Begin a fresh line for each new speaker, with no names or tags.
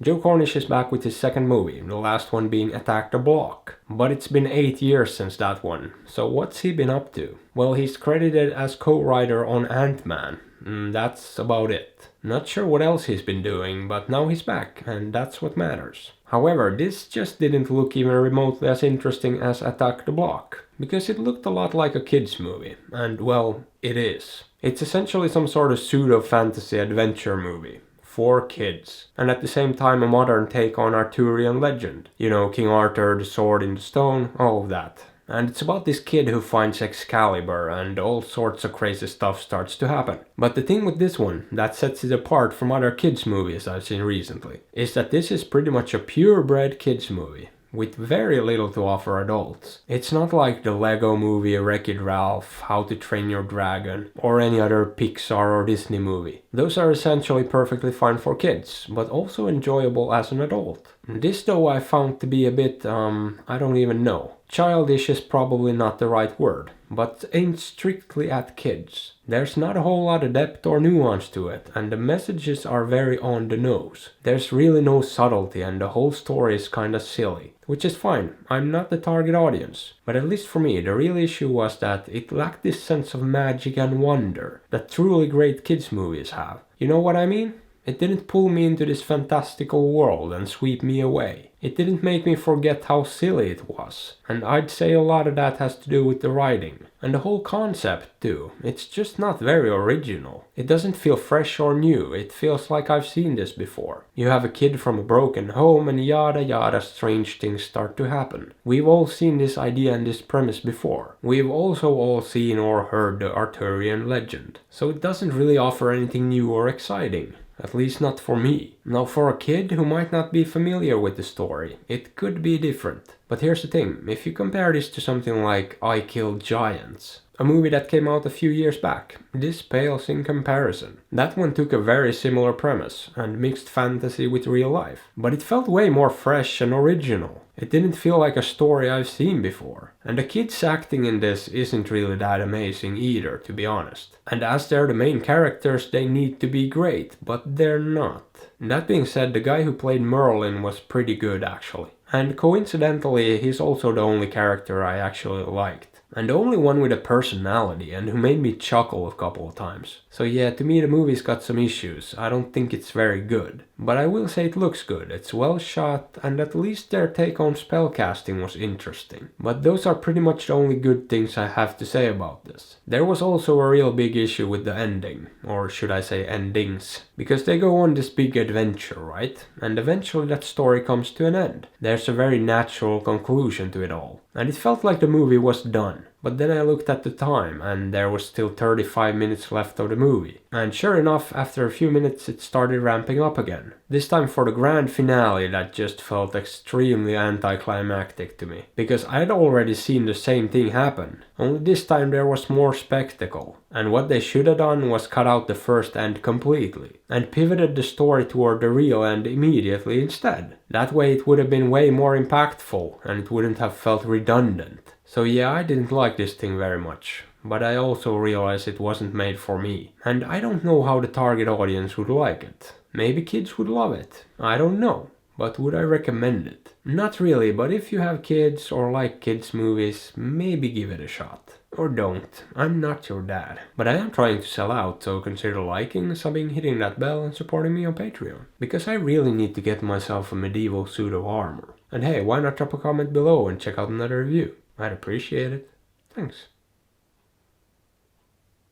Joe Cornish is back with his second movie, the last one being Attack the Block. But it's been 8 years since that one, so what's he been up to? Well, he's credited as co-writer on Ant-Man. That's about it. Not sure what else he's been doing, but now he's back, and that's what matters. However, this just didn't look even remotely as interesting as Attack the Block, because it looked a lot like a kids movie, and well, it is. It's essentially some sort of pseudo-fantasy adventure movie. For kids, and at the same time a modern take on Arthurian legend. You know, King Arthur, the sword in the stone, all of that. And it's about this kid who finds Excalibur and all sorts of crazy stuff starts to happen. But the thing with this one that sets it apart from other kids movies I've seen recently is that this is pretty much a purebred kids movie, with very little to offer adults. It's not like the Lego movie Wreck-It Ralph, How to Train Your Dragon, or any other Pixar or Disney movie. Those are essentially perfectly fine for kids, but also enjoyable as an adult. This though I found to be a bit, I don't even know. Childish is probably not the right word, but aimed strictly at kids. There's not a whole lot of depth or nuance to it, and the messages are very on the nose. There's really no subtlety and the whole story is kinda silly. Which is fine, I'm not the target audience. But at least for me, the real issue was that it lacked this sense of magic and wonder that truly great kids movies have. You know what I mean? It didn't pull me into this fantastical world and sweep me away. It didn't make me forget how silly it was. And I'd say a lot of that has to do with the writing. And the whole concept too. It's just not very original. It doesn't feel fresh or new. It feels like I've seen this before. You have a kid from a broken home and yada yada strange things start to happen. We've all seen this idea and this premise before. We've also all seen or heard the Arthurian legend. So it doesn't really offer anything new or exciting. At least not for me. Now for a kid who might not be familiar with the story, it could be different. But here's the thing, if you compare this to something like I Killed Giants, a movie that came out a few years back, this pales in comparison. That one took a very similar premise and mixed fantasy with real life, but it felt way more fresh and original. It didn't feel like a story I've seen before. And the kids acting in this isn't really that amazing either, to be honest. And as they're the main characters, they need to be great, but they're not. That being said, the guy who played Merlin was pretty good actually. And coincidentally, he's also the only character I actually liked. And the only one with a personality and who made me chuckle a couple of times. So yeah, to me the movie's got some issues. I don't think it's very good. But I will say it looks good, it's well shot, and at least their take on spellcasting was interesting. But those are pretty much the only good things I have to say about this. There was also a real big issue with the ending, or should I say endings. Because they go on this big adventure, right? And eventually that story comes to an end. There's a very natural conclusion to it all. And it felt like the movie was done. But then I looked at the time and there was still 35 minutes left of the movie. And sure enough, after a few minutes it started ramping up again. This time for the grand finale that just felt extremely anticlimactic to me. Because I had already seen the same thing happen. Only this time there was more spectacle. And what they should have done was cut out the first end completely. And pivoted the story toward the real end immediately instead. That way it would have been way more impactful and it wouldn't have felt redundant. So yeah, I didn't like this thing very much. But I also realized it wasn't made for me. And I don't know how the target audience would like it. Maybe kids would love it. I don't know. But would I recommend it? Not really, but if you have kids or like kids movies, maybe give it a shot. Or don't. I'm not your dad. But I am trying to sell out, so consider liking, subbing, hitting that bell and supporting me on Patreon. Because I really need to get myself a medieval suit of armor. And hey, why not drop a comment below and check out another review? I'd appreciate it. Thanks.